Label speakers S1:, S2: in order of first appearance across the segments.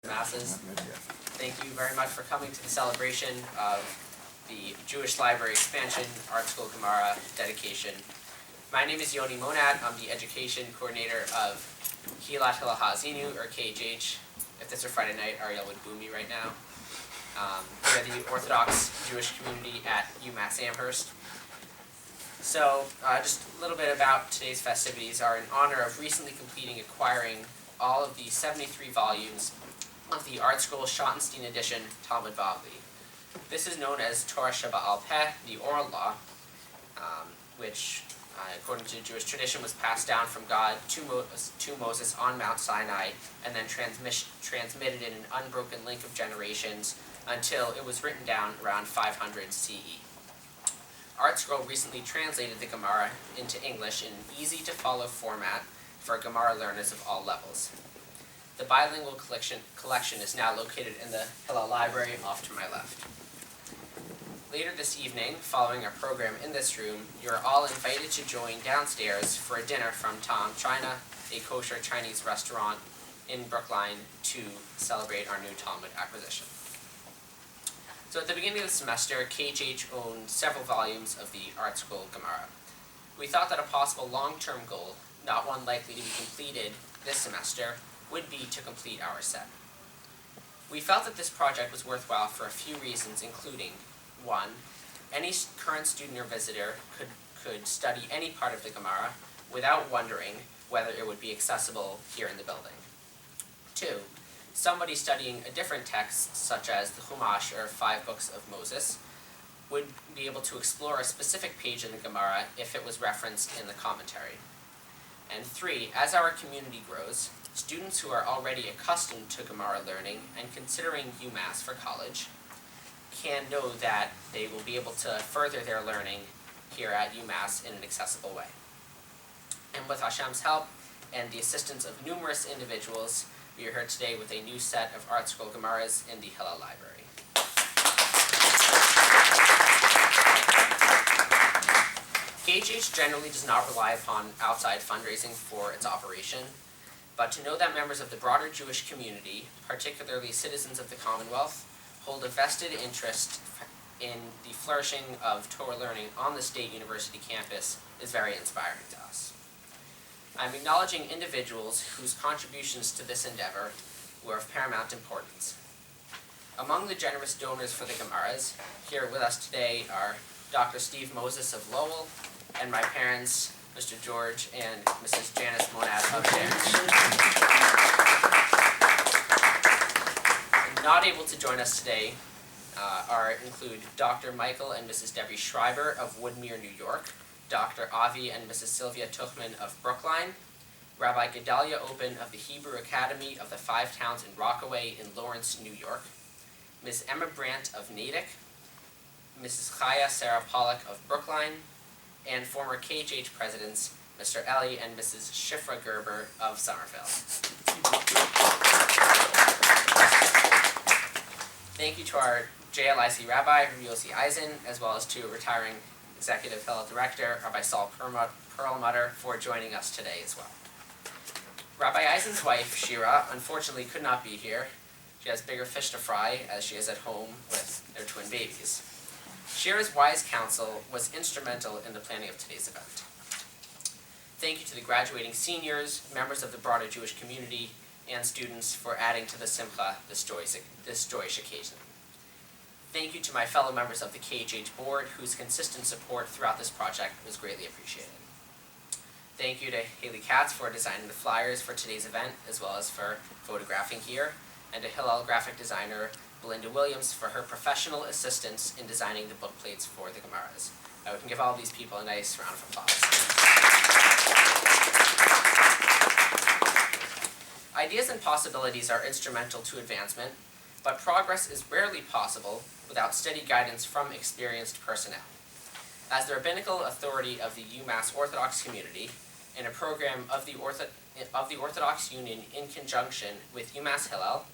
S1: Masses. Thank you very much for coming to the celebration of the Jewish Library Expansion Art School Gemara dedication. My name is Yoni Monat. I'm the Education Coordinator of Kilat Hillel Ha'azinu, or KHH. If this were Friday night, Ariel would boo me right now. We're the Orthodox Jewish community at UMASS Amherst. So, just a little bit about today's festivities are in honor of recently acquiring all of the 73 volumes of the Art Scroll Schottenstein edition Talmud Bavli. This is known as Torah Sheba'al Peh, the oral law, which, according to Jewish tradition, was passed down from God to Moses on Mount Sinai, and then transmitted in an unbroken link of generations until it was written down around 500 CE. Art Scroll recently translated the Gemara into English in an easy-to-follow format for Gemara learners of all levels. The bilingual collection is now located in the Hillel Library off to my left. Later this evening, following our program in this room, you are all invited to join downstairs for a dinner from Tom China, a kosher Chinese restaurant in Brookline, to celebrate our new Talmud acquisition. So at the beginning of the semester, KHH owned several volumes of the Art Scroll Gemara. We thought that a possible long-term goal, not one likely to be completed this semester, would be to complete our set. We felt that this project was worthwhile for a few reasons, including: 1. Any current student or visitor could study any part of the Gemara without wondering whether it would be accessible here in the building. 2. Somebody studying a different text, such as the UMASS or 5 Books of Moses, would be able to explore a specific page in the Gemara if it was referenced in the commentary. And 3, as our community grows, students who are already accustomed to Gemara learning and considering UMass for college can know that they will be able to further their learning here at UMass in an accessible way. And with Hashem's help and the assistance of numerous individuals, we are here today with a new set of Art Scroll Gemaras in the Hillel Library. KHH generally does not rely upon outside fundraising for its operation, but to know that members of the broader Jewish community, particularly citizens of the Commonwealth, hold a vested interest in the flourishing of Torah learning on the State University campus is very inspiring to us. I'm acknowledging individuals whose contributions to this endeavor were of paramount importance. Among the generous donors for the Gemaras, here with us today are Dr. Steve Moses of Lowell, and my parents, Mr. George and Mrs. Janice Monat of Dash. Not able to join us today include Dr. Michael and Mrs. Debbie Schreiber of Woodmere, New York, Dr. Avi and Mrs. Sylvia Tuchman of Brookline, Rabbi Gedalia Open of the Hebrew Academy of the 5 Towns in Rockaway in Lawrence, New York, Ms. Emma Brandt of Natick, Mrs. Chaya Sarah Pollack of Brookline, and former KHH presidents, Mr. Ellie and Mrs. Shifra Gerber of Somerville. Thank you to our JLIC Rabbi, Yossi Eisen, as well as to retiring Executive Hillel Director, Rabbi Saul Perlmutter, for joining us today as well. Rabbi Eisen's wife, Shira, unfortunately could not be here. She has bigger fish to fry, as she is at home with their twin babies. Shira's wise counsel was instrumental in the planning of today's event. Thank you to the graduating seniors, members of the broader Jewish community, and students for adding to the simcha this joyous occasion. Thank you to my fellow members of the KHH board, whose consistent support throughout this project was greatly appreciated. Thank you to Haley Katz for designing the flyers for today's event, as well as for photographing here, and to Hillel graphic designer Belinda Williams for her professional assistance in designing the book plates for the Gemaras. We can give all of these people a nice round of applause. Ideas and possibilities are instrumental to advancement, but progress is rarely possible without steady guidance from experienced personnel. As the rabbinical authority of the UMass Orthodox community, in a program of the Orthodox Union in conjunction with UMass Hillel,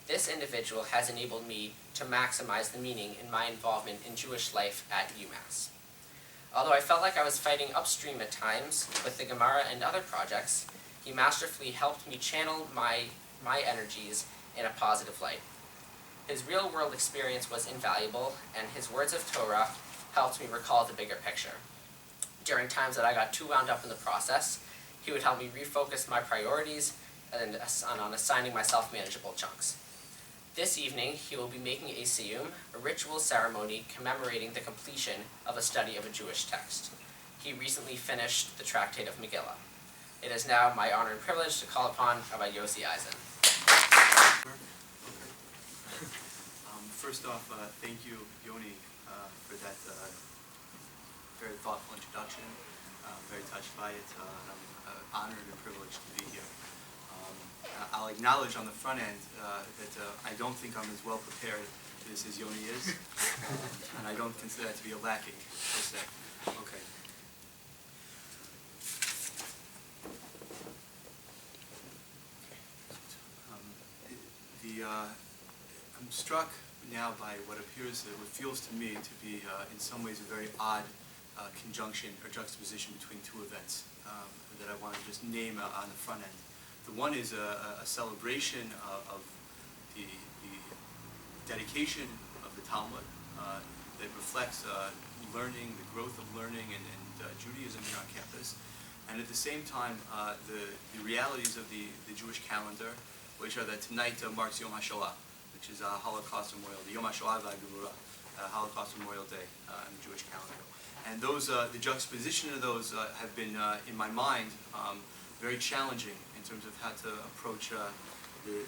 S1: this individual has enabled me to maximize the meaning in my involvement in Jewish life at UMass. Although I felt like I was fighting upstream at times with the Gemara and other projects, he masterfully helped me channel my energies in a positive light. His real-world experience was invaluable, and his words of Torah helped me recall the bigger picture. During times that I got too wound up in the process, he would help me refocus my priorities and on assigning myself manageable chunks. This evening, he will be making a siyum, a ritual ceremony commemorating the completion of a study of a Jewish text. He recently finished the tractate of Megillah. It is now my honor and privilege to call upon Rabbi Yossi Eisen.
S2: First off, thank you, Yoni, for that very thoughtful introduction. I'm very touched by it. I'm honored and privileged to be here. I'll acknowledge on the front end that I don't think I'm as well prepared as Yoni is, and I don't consider that to be a lacking, per se. Okay. I'm struck now by what feels to me to be in some ways a very odd conjunction or juxtaposition between two events that I want to just name on the front end. The one is a celebration of the dedication of the Talmud that reflects learning, the growth of learning and Judaism here on campus, and at the same time the realities of the Jewish calendar, which are that tonight marks Yom HaShoah, which is Holocaust Memorial Day, Yom HaShoah Gemorah, Holocaust Memorial Day in the Jewish calendar. And those, the juxtaposition of those have been, in my mind, very challenging in terms of how to approach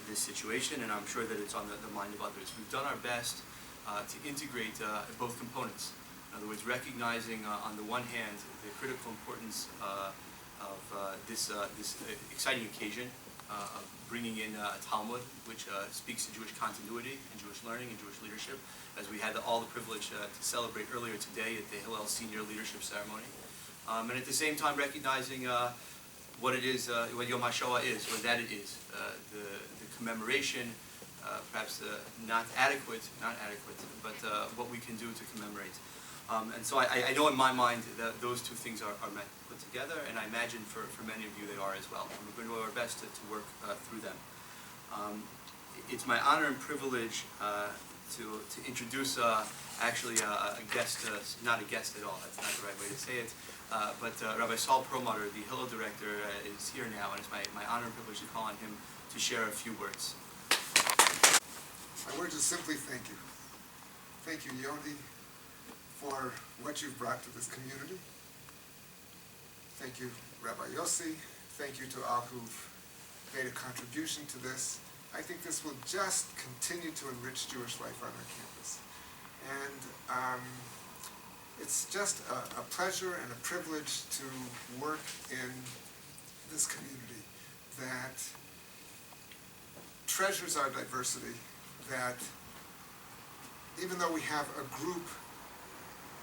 S2: this situation, and I'm sure that it's on the mind of others. We've done our best to integrate both components. In other words, recognizing on the one hand the critical importance of this exciting occasion of bringing in Talmud, which speaks to Jewish continuity and Jewish learning and Jewish leadership, as we had all the privilege to celebrate earlier today at the Hillel Senior Leadership Ceremony. And at the same time recognizing what it is, what Yom HaShoah is, or that it is, the commemoration, perhaps not adequate, but what we can do to commemorate. And so I know in my mind that those two things are meant to put together, and I imagine for many of you they are as well. And we're going to do our best to work through them. It's my honor and privilege to introduce actually a guest, not a guest at all, that's not the right way to say it, but Rabbi Saul Perlmutter, the Hillel director, is here now, and it's my honor and privilege to call on him to share a few words.
S3: My words is simply thank you. Thank you, Yoni, for what you've brought to this community. Thank you, Rabbi Yossi. Thank you to all who've made a contribution to this. I think this will just continue to enrich Jewish life on our campus. And it's just a pleasure and a privilege to work in this community that treasures our diversity, that even though we have a group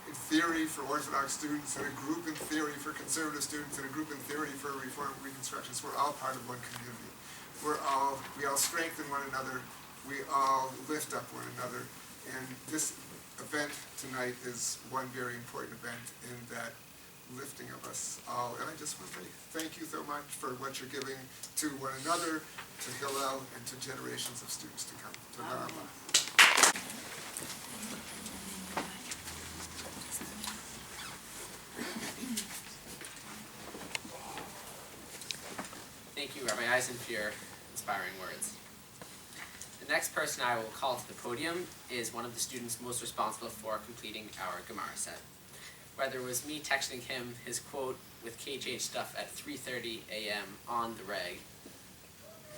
S3: in theory for Orthodox students and a group in theory for conservative students and a group in theory for Reform Reconstructionists, we're all part of one community. We all strengthen one another, we all lift up one another, and this event tonight is one very important event in that lifting of us all. And I just want to say thank you so much for what you're giving to one another, to Hillel, and to generations of students to come. Toda Rabah.
S1: Thank you, Rabbi Eisen, for your inspiring words. The next person I will call to the podium is one of the students most responsible for completing our Gemara set. Whether it was me texting him his quote with KHH stuff at 3:30 a.m. on the reg,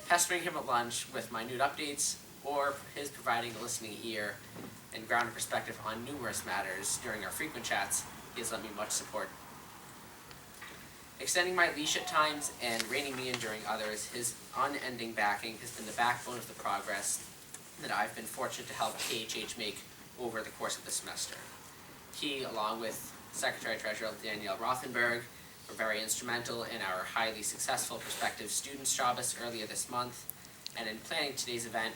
S1: pestering him at lunch with minute updates, or his providing a listening ear and grounded perspective on numerous matters during our frequent chats, he has lent me much support. Extending my leash at times and reining me in during others, his unending backing has been the backbone of the progress that I've been fortunate to help KHH make over the course of the semester. He, along with Secretary-Treasurer Danielle Rothenberg, were very instrumental in our highly successful prospective student Shabbos earlier this month, and in planning today's event,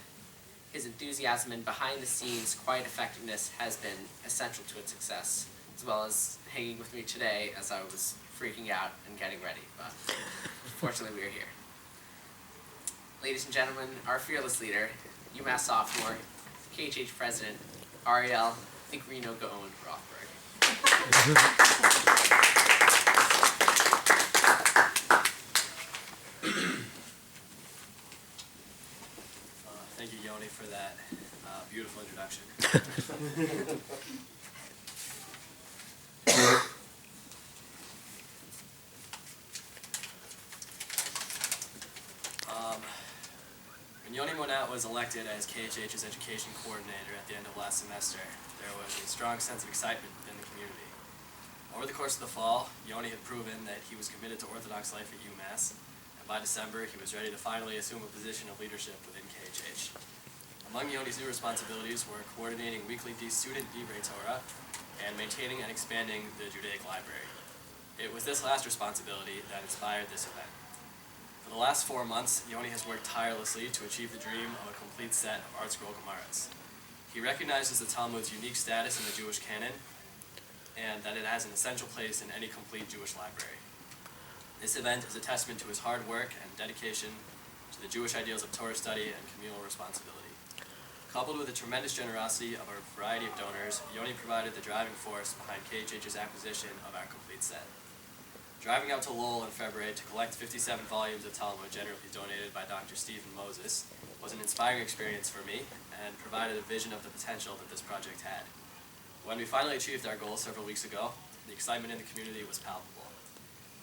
S1: his enthusiasm and behind-the-scenes quiet effectiveness has been essential to its success, as well as hanging with me today as I was freaking out and getting ready, but fortunately we are here. Ladies and gentlemen, our fearless leader, UMass sophomore, KHH president, Ariel Thigrino Gaon Rothberg.
S4: Thank you, Yoni, for that beautiful introduction. When Yoni Monat was elected as KHH's education coordinator at the end of last semester, there was a strong sense of excitement within the community. Over the course of the fall, Yoni had proven that he was committed to Orthodox life at UMass, and by December, he was ready to finally assume a position of leadership within KHH. Among Yoni's new responsibilities were coordinating weekly student Divrei Torah and maintaining and expanding the Judaic library. It was this last responsibility that inspired this event. For the last 4 months, Yoni has worked tirelessly to achieve the dream of a complete set of art scroll Gemaras. He recognizes the Talmud's unique status in the Jewish canon and that it has an essential place in any complete Jewish library. This event is a testament to his hard work and dedication to the Jewish ideals of Torah study and communal responsibility. Coupled with the tremendous generosity of a variety of donors, Yoni provided the driving force behind KHH's acquisition of our complete set. Driving out to Lowell in February to collect 57 volumes of Talmud generously donated by Dr. Stephen Moses was an inspiring experience for me and provided a vision of the potential that this project had. When we finally achieved our goal several weeks ago, the excitement in the community was palpable.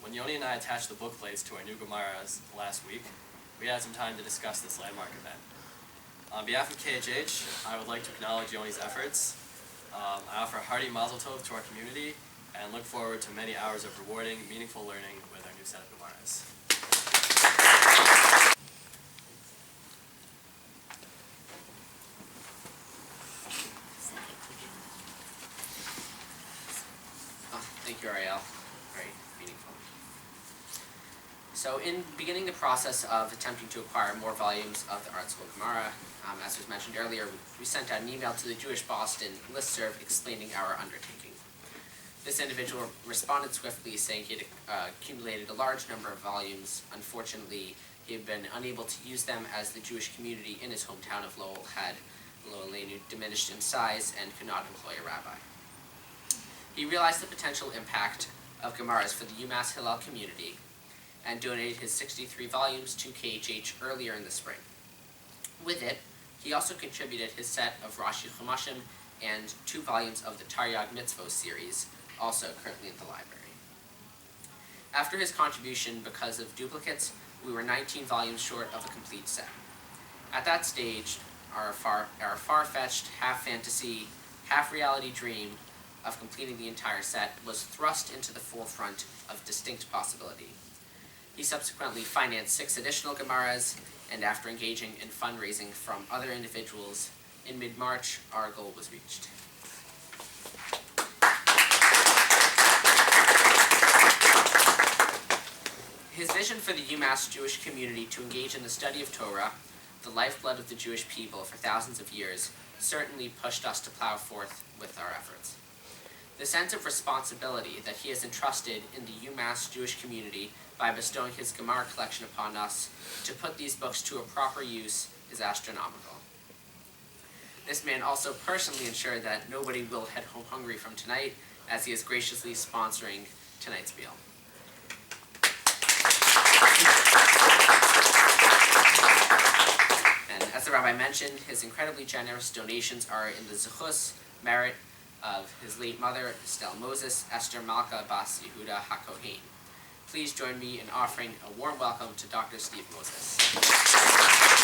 S4: When Yoni and I attached the book plates to our new Gemaras last week, we had some time to discuss this landmark event. On behalf of KHH, I would like to acknowledge Yoni's efforts. I offer a hearty mazel tov to our community and look forward to many hours of rewarding, meaningful learning with our new set of Gemaras.
S1: Thank you, Ariel. Very meaningful. So in beginning the process of attempting to acquire more volumes of the Art School Gemara, as was mentioned earlier, we sent out an email to the Jewish Boston listserv explaining our undertaking. This individual responded swiftly, saying he had accumulated a large number of volumes. Unfortunately, he had been unable to use them as the Jewish community in his hometown of Lowell had diminished in size and could not employ a rabbi. He realized the potential impact of Gemaras for the UMass Hillel community and donated his 63 volumes to KHH earlier in the spring. With it, he also contributed his set of Rashi Chumashim and 2 volumes of the Taryag Mitzvot series, also currently in the library. After his contribution, because of duplicates, we were 19 volumes short of a complete set. At that stage, our far-fetched, half-fantasy, half-reality dream of completing the entire set was thrust into the forefront of distinct possibility. He subsequently financed 6 additional Gemaras, and after engaging in fundraising from other individuals, in mid-March, our goal was reached. His vision for the UMass Jewish community to engage in the study of Torah, the lifeblood of the Jewish people for thousands of years, certainly pushed us to plow forth with our efforts. The sense of responsibility that he has entrusted in the UMass Jewish community by bestowing his Gemara collection upon us to put these books to a proper use is astronomical. This man also personally ensured that nobody will head home hungry from tonight, as he is graciously sponsoring tonight's meal. And as the rabbi mentioned, his incredibly generous donations are in the Zechus merit of his late mother, Estelle Moses, Esther Malka Bas Yehuda HaKohen. Please join me in offering a warm welcome to Dr. Steve Moses.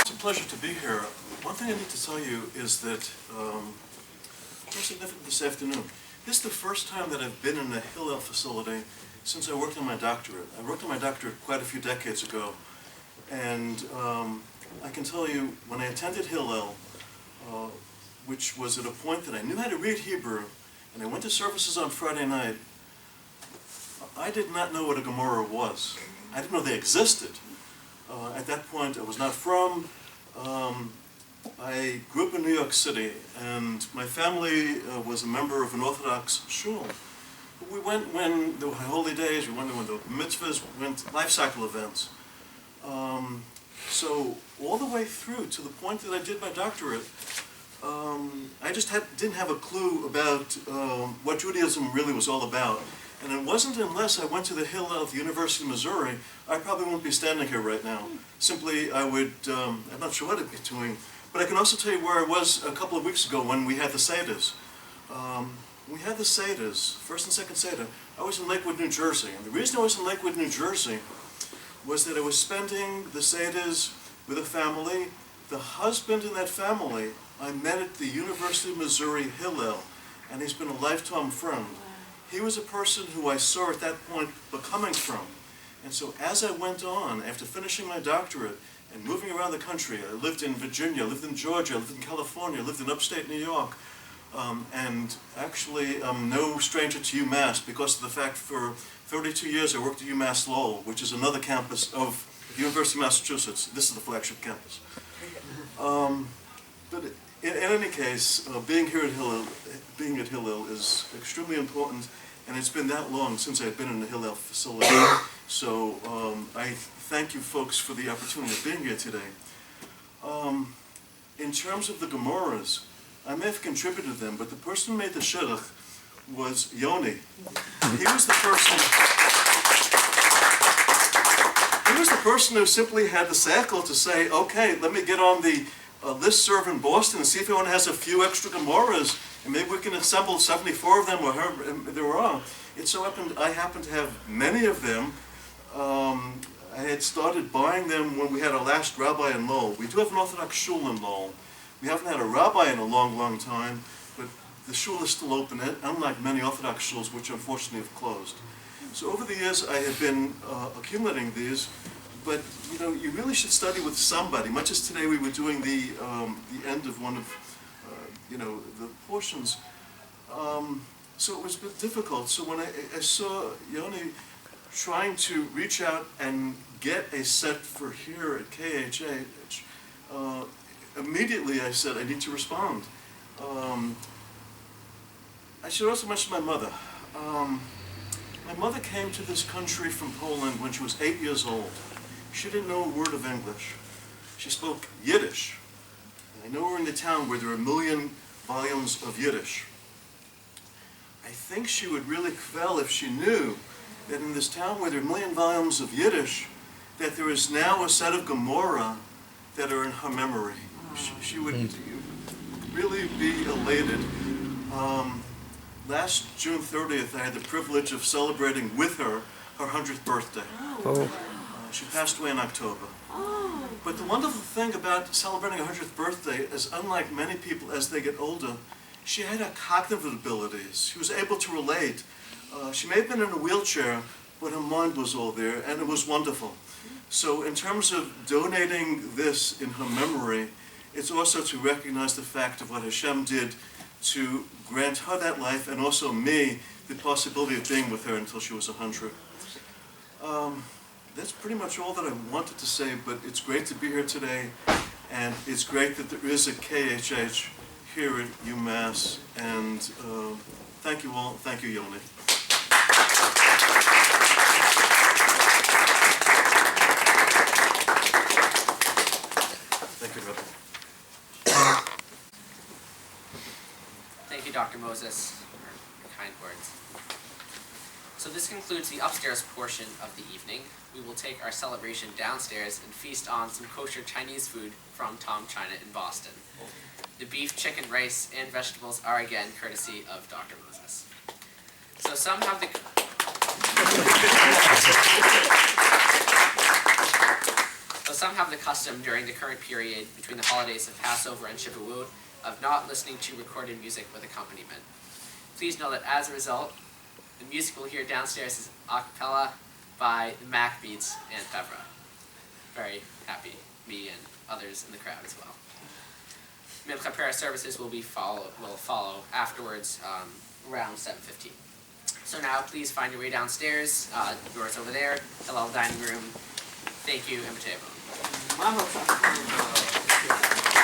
S5: It's a pleasure to be here. One thing I need to tell you is that very significant this afternoon. This is the first time that I've been in a Hillel facility since I worked on my doctorate. I worked on my doctorate quite a few decades ago, and I can tell you, when I attended Hillel, which was at a point that I knew how to read Hebrew, and I went to services on Friday night, I did not know what a Gemora was. I didn't know they existed. At that point, I was not from. I grew up in New York City, and my family was a member of an Orthodox shul. We went when there were holy days, we went when there were mitzvahs, we went life cycle events. So all the way through to the point that I did my doctorate, I just didn't have a clue about what Judaism really was all about. And it wasn't unless I went to the Hillel of the University of Missouri, I probably wouldn't be standing here right now. Simply, I would, I'm not sure what I'd be doing, but I can also tell you where I was a couple of weeks ago when we had the Seder's. We had the Seder's, first and second Seder. I was in Lakewood, New Jersey. And the reason I was in Lakewood, New Jersey was that I was spending the Seder's with a family. The husband in that family I met at the University of Missouri Hillel, and he's been a lifetime friend. He was a person who I saw at that point becoming from. And so as I went on, after finishing my doctorate and moving around the country, I lived in Virginia, I lived in Georgia, I lived in California, I lived in upstate New York, and actually I'm no stranger to UMass because of the fact for 32 years I worked at UMass Lowell, which is another campus of the University of Massachusetts. This is the flagship campus. But in any case, being at Hillel is extremely important, and it's been that long since I've been in the Hillel facility. So I thank you folks for the opportunity of being here today. In terms of the Gemorahs, I may have contributed them, but the person who made the shidduch was Yoni. He was the person who simply had the seichel to say, okay, let me get on the listserv in Boston and see if anyone has a few extra Gemorahs, and maybe we can assemble 74 of them, or however they were on. It so happened I happened to have many of them. I had started buying them when we had our last rabbi in Lowell. We do have an Orthodox shul in Lowell. We haven't had a rabbi in a long, long time, but the shul is still open, unlike many Orthodox shuls, which unfortunately have closed. So over the years I have been accumulating these, but you know, you really should study with somebody. Much as today we were doing the end of one of the portions. So it was a bit difficult. So when I saw Yoni trying to reach out and get a set for here at KHH, immediately I said I need to respond. I should also mention my mother. My mother came to this country from Poland when she was 8 years old. She didn't know a word of English. She spoke Yiddish. I know her in the town where there are 1 million volumes of Yiddish. I think she would really quell if she knew that in this town where there are 1 million volumes of Yiddish, that there is now a set of Gemora that are in her memory. She would really be elated. Last June 30th, I had the privilege of celebrating with her 100th birthday. She passed away in October. But the wonderful thing about celebrating her 100th birthday is, unlike many people as they get older, she had her cognitive abilities. She was able to relate. She may have been in a wheelchair, but her mind was all there, and it was wonderful. So in terms of donating this in her memory, it's also to recognize the fact of what Hashem did to grant her that life, and also me the possibility of being with her until she was 100. That's pretty much all that I wanted to say, but it's great to be here today, and it's great that there is a KHH here at UMass, and thank you all. Thank you, Yoni. Thank you, brother.
S1: Thank you, Dr. Moses, for your kind words. So this concludes the upstairs portion of the evening. We will take our celebration downstairs and feast on some kosher Chinese food from Tom China in Boston. The beef, chicken, rice, and vegetables are again courtesy of Dr. Moses. So some have the custom during the current period between the holidays of Passover and Shavuot of not listening to recorded music with accompaniment. Please know that as a result, the music we'll hear downstairs is a cappella by the Mac Beats and Fevra. Very happy, me and others in the crowd as well. Mincha prayer services will follow afterwards around 7:15. So now please find your way downstairs. Doors over there, Hillel dining room. Thank you, and B'Teva.